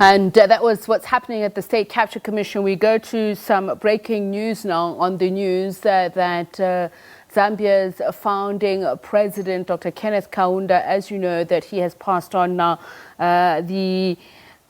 And that was what's happening at the State Capture Commission. We go to some breaking news now on the news that Zambia's founding president, Dr. Kenneth Kaunda, as you know, that he has passed on now. The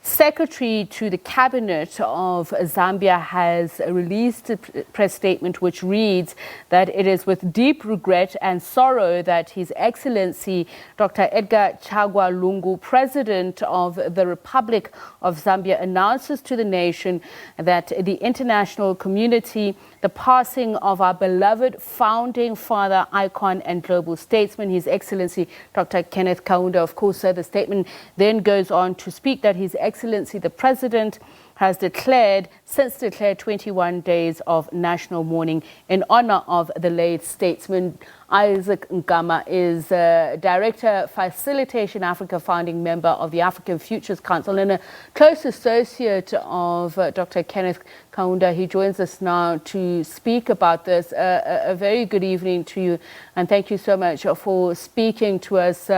Secretary to the Cabinet of Zambia has released a press statement which reads that it is with deep regret and sorrow that His Excellency Dr. Edgar Chagwa Lungu, President of the Republic of Zambia, announces to the nation that the international community the passing of our beloved founding father, icon and global statesman, His Excellency Dr. Kenneth Kaunda. Of course, the statement then goes on to speak that His Excellency the President has declared 21 days of national mourning in honor of the late statesman. Issac Nkama is Director, Facilitation Africa, founding member of the African Futures Council and a close associate of Dr. Kenneth Kaunda. He joins us now to speak about this. A very good evening to you, and thank you so much for speaking to us.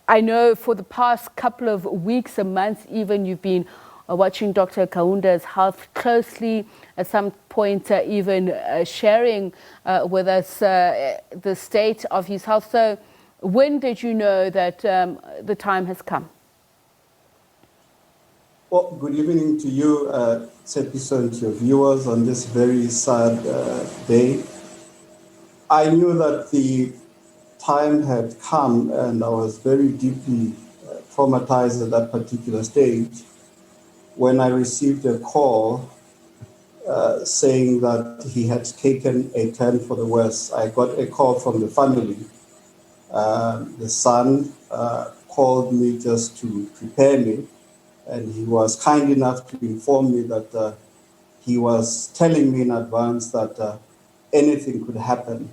I know for the past couple of weeks and months even, you've been watching Dr. Kaunda's health closely, at some point even sharing with us the state of his health. So when did you know that the time has come? Well, good evening to you, SABC, and to your viewers on this very sad day. I knew that the time had come, and I was very deeply traumatized at that particular stage when I received a call saying that he had taken a turn for the worse. I got a call from the family. The son called me just to prepare me, and he was kind enough to inform me that he was telling me in advance that anything could happen.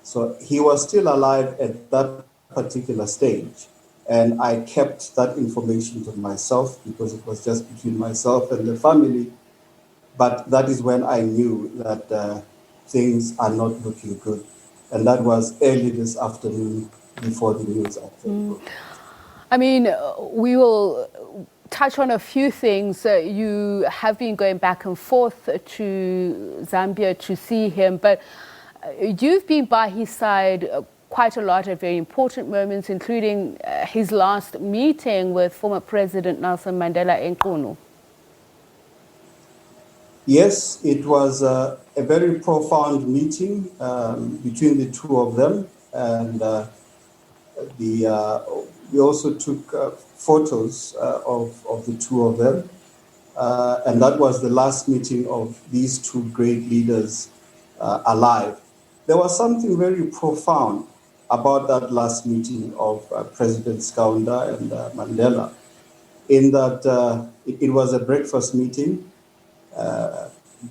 So he was still alive at that particular stage. And I kept that information to myself because it was just between myself and the family. But that is when I knew that things are not looking good. And that was early this afternoon before the news actually. I mean, we will touch on a few things. You have been going back and forth to Zambia to see him, but you've been by his side quite a lot at very important moments, including his last meeting with former President Nelson Mandela in Qunu. Yes, it was a very profound meeting between the two of them, and we also took photos of the two of them, and that was the last meeting of these two great leaders alive. There was something very profound about that last meeting of Presidents Kaunda and Mandela, in that it was a breakfast meeting.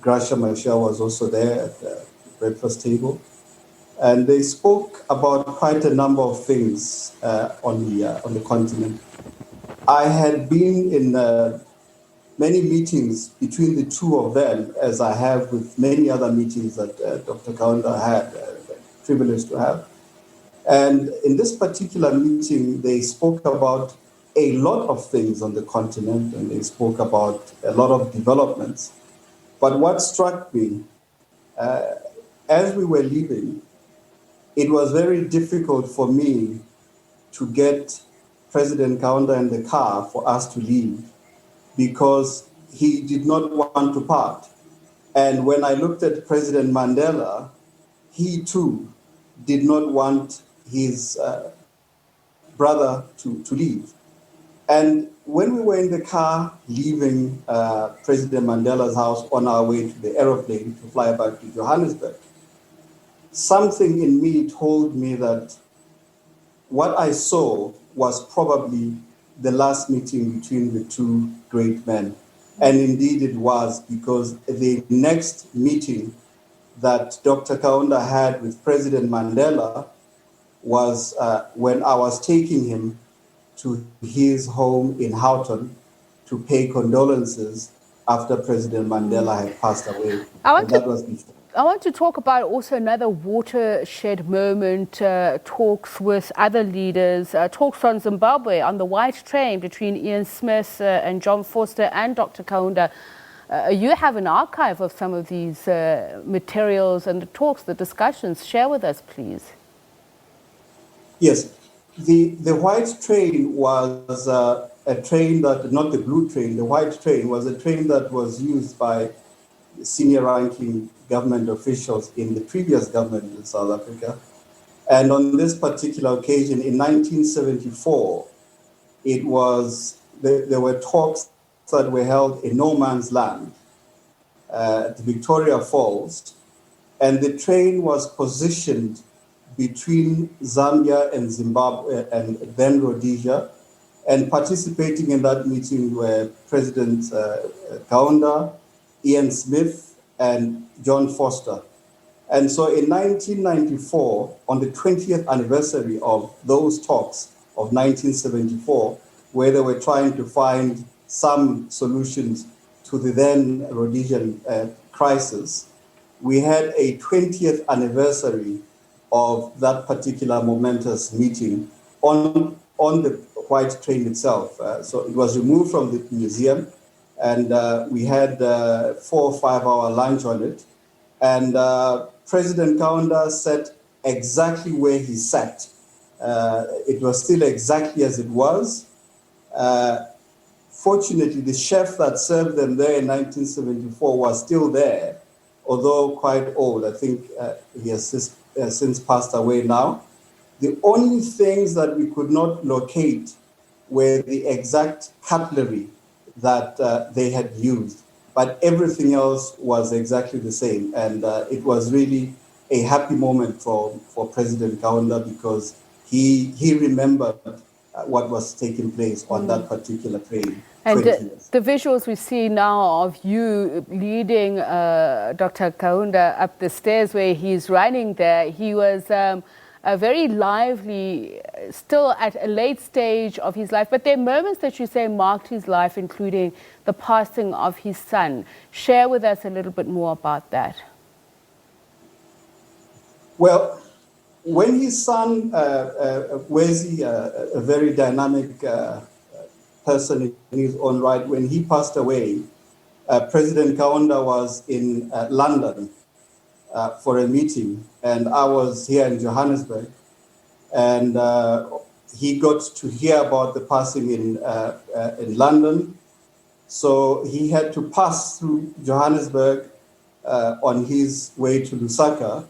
Gracia Machel was also there at the breakfast table, and they spoke about quite a number of things on the continent. I had been in many meetings between the two of them, as I have with many other meetings that Dr. Kaunda had the privilege to have. And in this particular meeting, they spoke about a lot of things on the continent, and they spoke about a lot of developments. But what struck me, as we were leaving, it was very difficult for me to get President Kaunda in the car for us to leave, because he did not want to part. And when I looked at President Mandela, he too did not want his brother to leave. And when we were in the car leaving President Mandela's house on our way to the aeroplane to fly back to Johannesburg, something in me told me that what I saw was probably the last meeting between the two great men. And indeed it was, because the next meeting that Dr. Kaunda had with President Mandela was when I was taking him to his home in Houghton to pay condolences after President Mandela had passed away. I want that was before. I want to talk about also another watershed moment, talks with other leaders, talks on Zimbabwe, on the white train between Ian Smith and John Vorster and Dr. Kaunda. You have an archive of some of these materials and the talks, the discussions. Share with us, please. Yes, the white train was a train that, not the blue train, the white train was a train that was used by senior ranking government officials in the previous government in South Africa. And on this particular occasion in 1974, there were talks that were held in no man's land at Victoria Falls, and the train was positioned between Zambia and Zimbabwe and then Rhodesia. And participating in that meeting were President Kaunda, Ian Smith, and John Vorster. And so in 1994, on the 20th anniversary of those talks of 1974, where they were trying to find some solutions to the then Rhodesian crisis, we had a 20th anniversary of that particular momentous meeting on the white train itself. So it was removed from the museum, and we had a 4 or 5 hour lunch on it. And President Kaunda sat exactly where he sat. It was still exactly as it was. Fortunately, the chef that served them there in 1974 was still there, although quite old. I think he has since passed away now. The only things that we could not locate were the exact cutlery that they had used, but everything else was exactly the same. And it was really a happy moment for President Kaunda, because he remembered what was taking place on that particular train. And the visuals we see now of you leading Dr. Kaunda up the stairs where he's running there, he was very lively, still at a late stage of his life. But there are moments that you say marked his life, including the passing of his son. Share with us a little bit more about that. Well, when his son, Wezi, a very dynamic person in his own right, when he passed away, President Kaunda was in London for a meeting, and I was here in Johannesburg, and he got to hear about the passing in London. So he had to pass through Johannesburg on his way to Lusaka,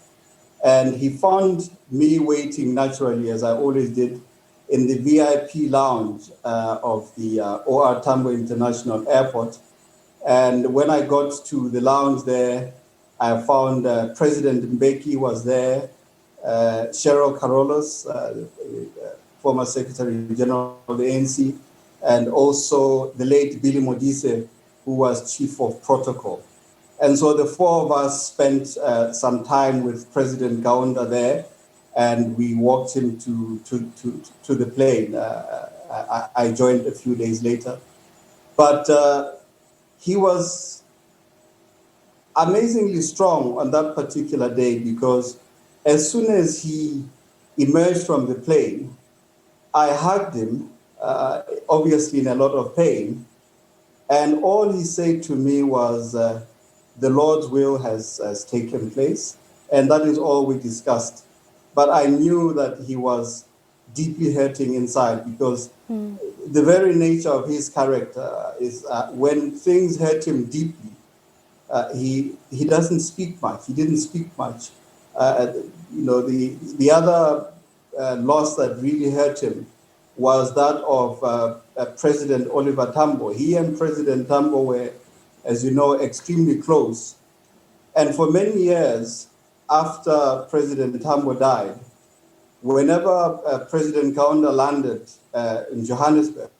and he found me waiting naturally, as I always did, in the VIP lounge of the OR Tambo International Airport. And when I got to the lounge there, I found President Mbeki was there, Cheryl Carolus, former Secretary General of the ANC, and also the late Billy Modise, who was Chief of Protocol. And so the four of us spent some time with President Kaunda there, and we walked him to the plane. I joined a few days later. But he was amazingly strong on that particular day, because as soon as he emerged from the plane, I hugged him, obviously in a lot of pain. And all he said to me was, the Lord's will has taken place. And that is all we discussed. But I knew that he was deeply hurting inside, because the very nature of his character is when things hurt him deeply, he doesn't speak much. He didn't speak much. The other loss that really hurt him was that of President Oliver Tambo. He and President Tambo were, as you know, extremely close. And for many years after President Tambo died, whenever President Kaunda landed in Johannesburg,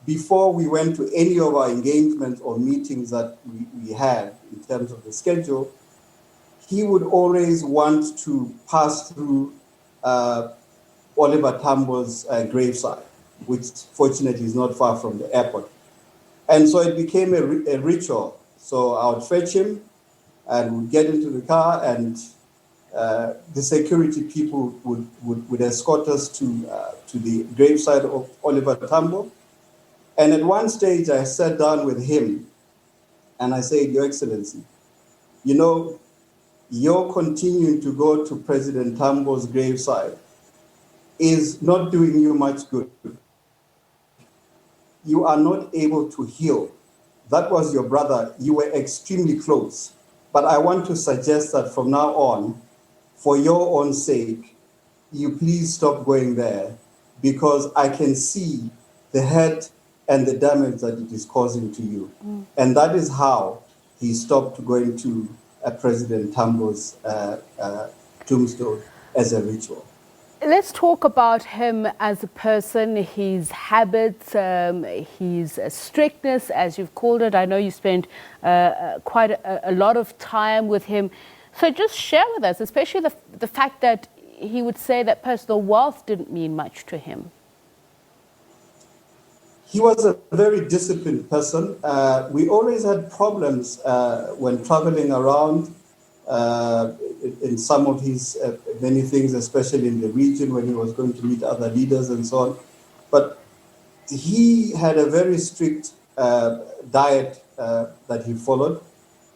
before we went to any of our engagements or meetings that we had in terms of the schedule, he would always want to pass through Oliver Tambo's gravesite, which fortunately is not far from the airport. And so it became a ritual. So I would fetch him, and we'd get into the car, and the security people would escort us to the graveside of Oliver Tambo. And at one stage, I sat down with him and I said, Your Excellency, you know, you're continuing to go to President Tambo's graveside is not doing you much good. You are not able to heal. That was your brother. You were extremely close. But I want to suggest that from now on, for your own sake, you please stop going there, because I can see the hurt and the damage that it is causing to you. And that is how he stopped going to President Tambo's tombstone as a ritual. Let's talk about him as a person, his habits, his strictness, as you've called it. I know you spent quite a lot of time with him. So just share with us, especially the fact that he would say that personal wealth didn't mean much to him. He was a very disciplined person. We always had problems when traveling around in some of his many things, especially in the region when he was going to meet other leaders and so on. But he had a very strict diet that he followed.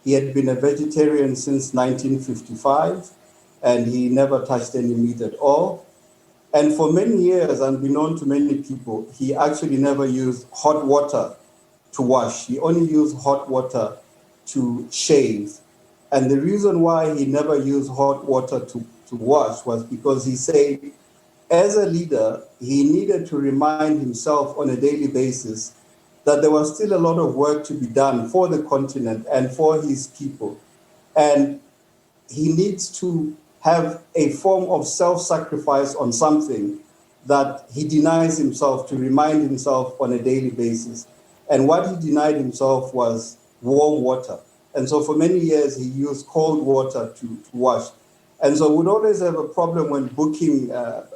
He had been a vegetarian since 1955, and he never touched any meat at all. And for many years, unbeknown to many people, he actually never used hot water to wash. He only used hot water to shave. And the reason why he never used hot water to wash was because he said, as a leader, he needed to remind himself on a daily basis that there was still a lot of work to be done for the continent and for his people. And he needs to have a form of self-sacrifice on something that he denies himself to remind himself on a daily basis. And what he denied himself was warm water. And so for many years, he used cold water to wash. And so we'd always have a problem when booking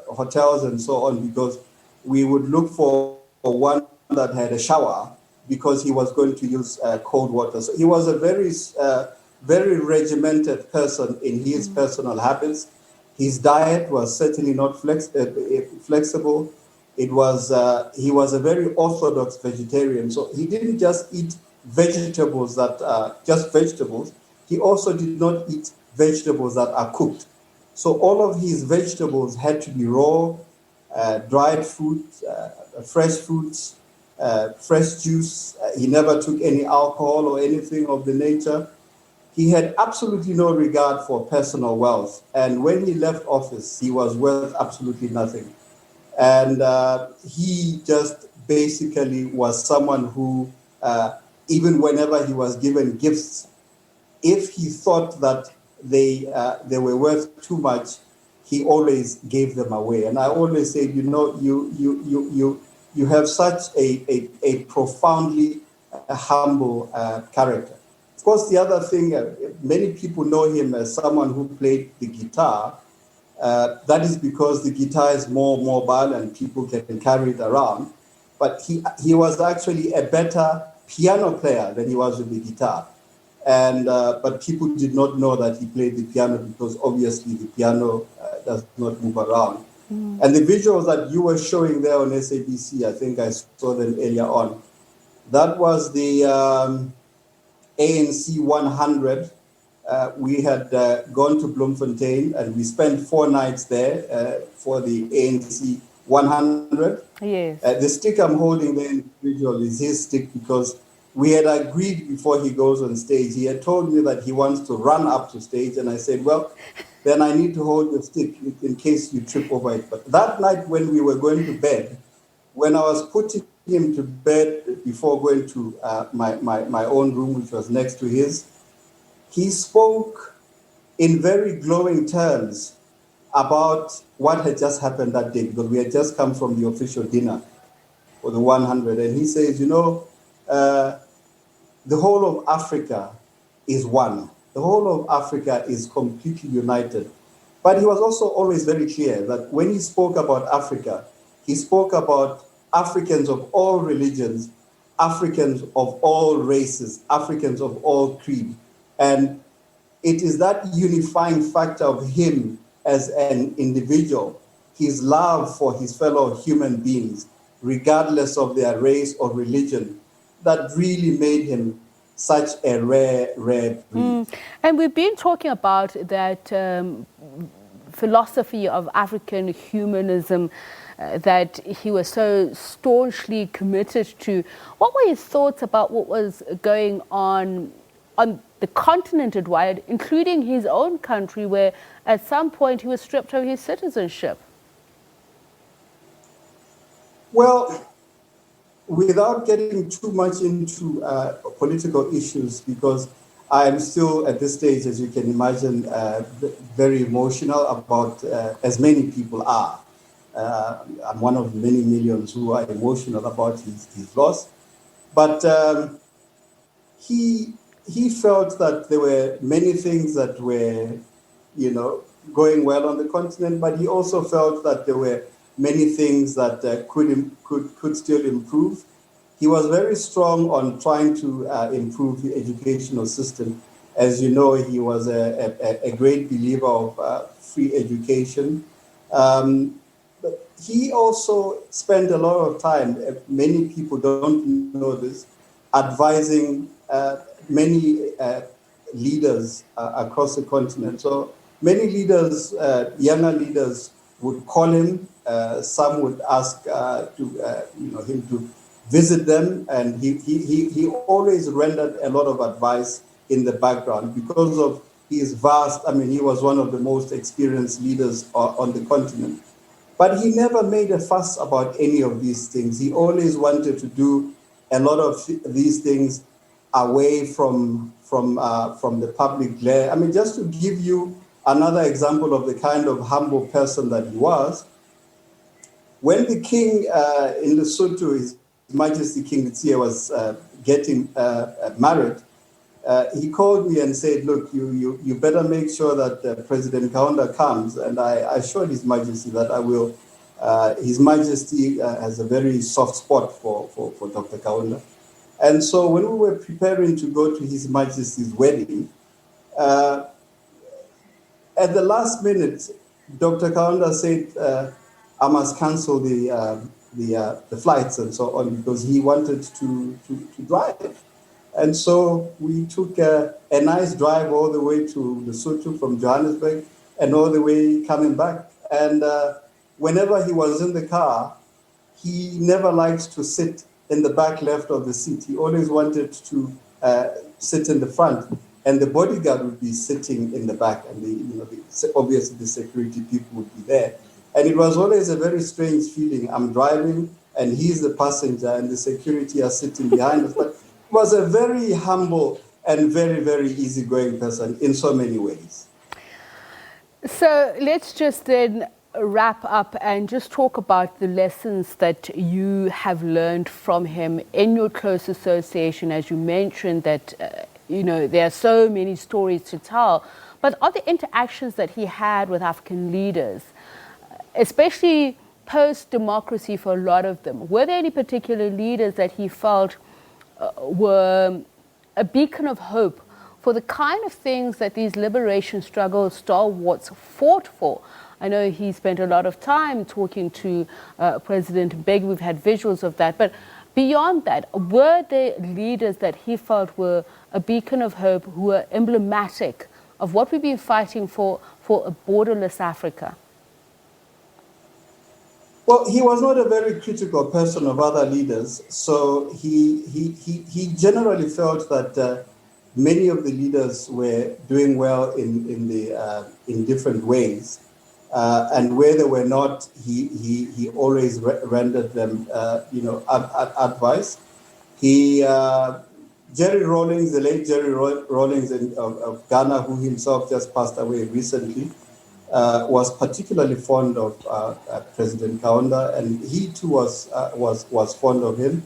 hotels and so on, because we would look for one that had a shower because he was going to use cold water. So he was a very regimented person in his personal habits. His diet was certainly not flexible. He was a very orthodox vegetarian. So he didn't just eat vegetables that are just vegetables. He also did not eat vegetables that are cooked. So all of his vegetables had to be raw, dried fruit, fresh fruits, fresh juice. He never took any alcohol or anything of the nature. He had absolutely no regard for personal wealth. And when he left office, he was worth absolutely nothing. And he just basically was someone who, even whenever he was given gifts, if he thought that they were worth too much, he always gave them away. And I always say, you know, you have such a profoundly humble character. Of course, the other thing, many people know him as someone who played the guitar. That is because the guitar is more mobile and people can carry it around. But he was actually a better piano player than he was with the guitar. And but people did not know that he played the piano because obviously the piano does not move around. And the visuals that you were showing there on SABC, I think I saw them earlier on. That was the ANC 100. We had gone to Bloemfontein and we spent 4 nights there for the ANC 100. Yes. The stick I'm holding there in the visual is his stick because we had agreed before he goes on stage. He had told me that he wants to run up to stage, and I said, well, then I need to hold the stick in case you trip over it. But that night when we were going to bed, when I was putting him to bed before going to my own room, which was next to his, he spoke in very glowing terms about what had just happened that day, because we had just come from the official dinner for the 100. And he says, you know, the whole of Africa is one. The whole of Africa is completely united. But he was also always very clear that when he spoke about Africa, he spoke about Africans of all religions, Africans of all races, Africans of all creed. And it is that unifying factor of him as an individual, his love for his fellow human beings, regardless of their race or religion, that really made him such a rare breed. And we've been talking about that philosophy of African humanism that he was so staunchly committed to. What were his thoughts about what was going on the continent wide, including his own country, where at some point he was stripped of his citizenship? Well, without getting too much into political issues, because I am still at this stage, as you can imagine, very emotional about, as many people are. I'm one of many millions who are emotional about his loss. But he felt that there were many things that were, going well on the continent, but he also felt that there were many things that could still improve. He was very strong on trying to improve the educational system. As you know, he was a great believer of free education. But he also spent a lot of time, many people don't know this, advising many leaders across the continent. So many leaders, younger leaders, would call him. Some would ask him to visit them, and he always rendered a lot of advice in the background because of his vast. I mean, he was one of the most experienced leaders on the continent. But he never made a fuss about any of these things. He always wanted to do a lot of these things away from the public glare. I mean, just to give you another example of the kind of humble person that he was, when the king in Lesotho, His Majesty King Letsiye, was getting married, he called me and said, look, you better make sure that President Kaunda comes. And I assured His Majesty that I will. His Majesty has a very soft spot for Dr. Kaunda. And so when we were preparing to go to His Majesty's wedding, at the last minute, Dr. Kaunda said, I must cancel the flights and so on because he wanted to drive. And so we took a nice drive all the way to Lesotho from Johannesburg and all the way coming back. And whenever he was in the car, he never liked to sit in the back left of the seat. He always wanted to sit in the front. And the bodyguard would be sitting in the back, and obviously the security people would be there. And it was always a very strange feeling. I'm driving, and he's the passenger, and the security are sitting behind us. But he was a very humble and very, very easygoing person in so many ways. So let's just then wrap up and just talk about the lessons that you have learned from him in your close association. As you mentioned that, there are so many stories to tell, but are the interactions that he had with African leaders, especially post-democracy for a lot of them, were there any particular leaders that he felt were a beacon of hope for the kind of things that these liberation struggle stalwarts fought for? I know he spent a lot of time talking to President Mbeki. We've had visuals of that. But beyond that, were there leaders that he felt were a beacon of hope, who were emblematic of what we've been fighting for a borderless Africa? Well, he was not a very critical person of other leaders. So he generally felt that many of the leaders were doing well in different ways. And where they were not, he always rendered them, advice. Jerry Rawlings, the late Jerry Rawlings of Ghana, who himself just passed away recently, was particularly fond of President Kaunda, and he too was fond of him.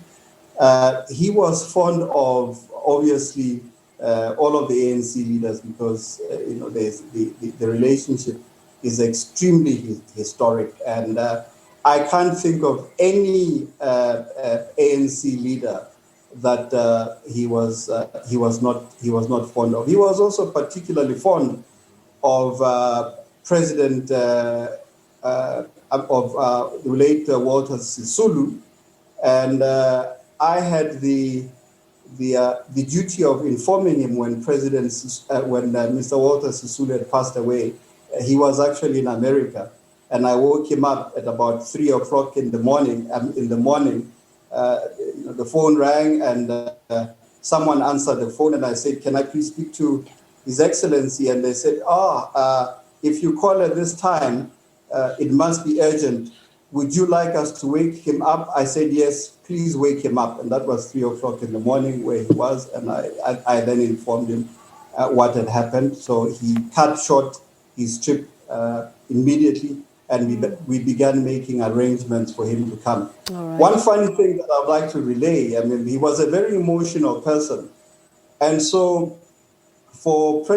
He was fond of, obviously, all of the ANC leaders because the relationship is extremely historic, and I can't think of any ANC leader that he was not fond of. He was also particularly fond of President of the late Walter Sisulu, and I had the duty of informing him when Mr. Walter Sisulu had passed away. He was actually in America, and I woke him up at about 3 o'clock in the morning. The phone rang, and someone answered the phone, and I said, "Can I please speak to His Excellency?" And they said, if you call at this time, it must be urgent. Would you like us to wake him up? I said, "Yes, please wake him up." And that was 3 o'clock in the morning where he was. And I then informed him what had happened. So he cut short his trip immediately, and we began making arrangements for him to come. Right. One funny thing that I'd like to relay, I mean, he was a very emotional person. And so for for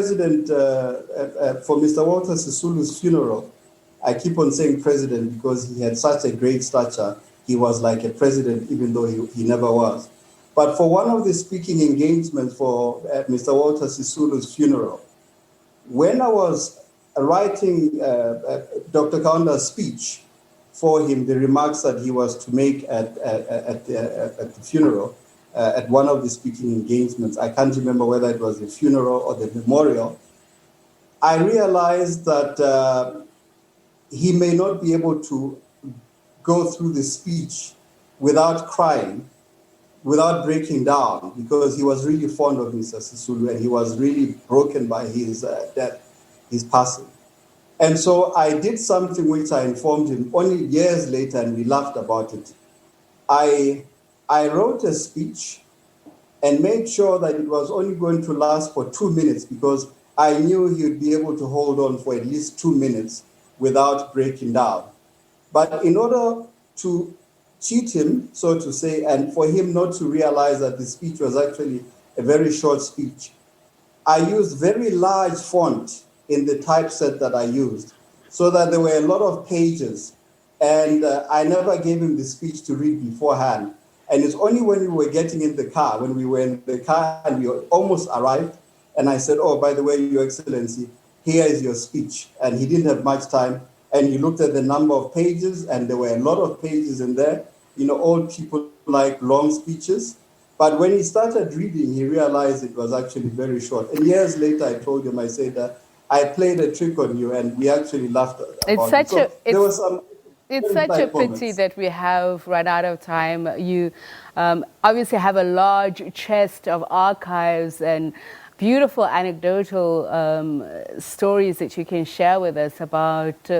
Mr. Walter Sisulu's funeral, I keep on saying president because he had such a great stature. He was like a president, even though he never was. But for one of the speaking engagements for Mr. Walter Sisulu's funeral, when I was writing Dr. Kaunda's speech for him, the remarks that he was to make at the funeral, at one of the speaking engagements, I can't remember whether it was the funeral or the memorial, I realized that he may not be able to go through the speech without crying, without breaking down, because he was really fond of Mr. Sisulu, and he was really broken by his death, his passing. And so I did something which I informed him only years later, and we laughed about it. I wrote a speech and made sure that it was only going to last for 2 minutes, because I knew he would be able to hold on for at least 2 minutes without breaking down. But in order to cheat him, so to say, and for him not to realize that the speech was actually a very short speech, I used very large font in the typeset that I used, so that there were a lot of pages, and I never gave him the speech to read beforehand. And it's only when we were getting in the car, when we were in the car and we almost arrived, and I said, "Oh, by the way, Your Excellency, here is your speech." And he didn't have much time, and he looked at the number of pages, and there were a lot of pages in there. You know, old people like long speeches. But when he started reading, he realized it was actually very short. And years later, I told him, I said, I played a trick on you, and we actually laughed about it. It's such a pity that we have run out of time. You obviously have a large chest of archives and beautiful anecdotal stories that you can share with us about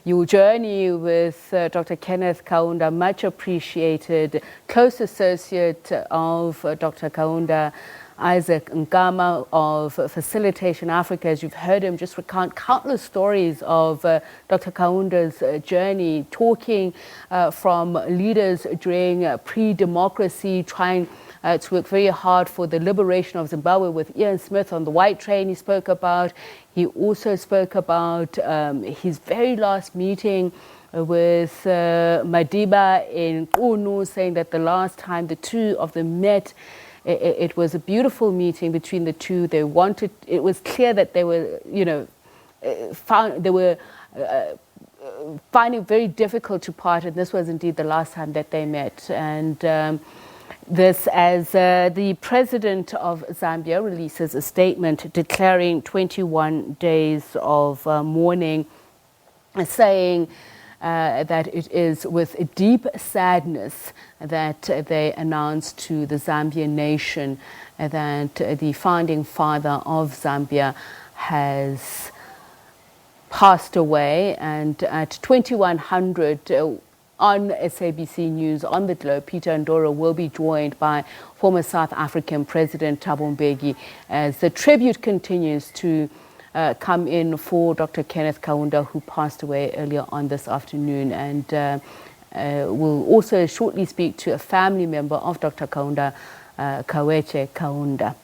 your journey with Dr. Kenneth Kaunda, much appreciated, close associate of Dr. Kaunda, Issac Nkama of Facilitation Africa. As you've heard him just recount countless stories of Dr. Kaunda's journey, talking from leaders during pre-democracy, trying to work very hard for the liberation of Zimbabwe with Ian Smith on the white train he spoke about. He also spoke about his very last meeting with Madiba in Qunu, saying that the last time the two of them met, it was a beautiful meeting between the two. They wanted, it was clear that they were, finding it very difficult to part, and this was indeed the last time that they met. And this as the president of Zambia releases a statement declaring 21 days of mourning, saying that it is with deep sadness that they announced to the Zambian nation that the founding father of Zambia has passed away. And at 2100 on SABC News on the Globe, Peter Ndoro will be joined by former South African President Thabo Mbeki as the tribute continues to come in for Dr. Kenneth Kaunda, who passed away earlier on this afternoon. And we'll also shortly speak to a family member of Dr. Kaunda, Kaweche Kaunda.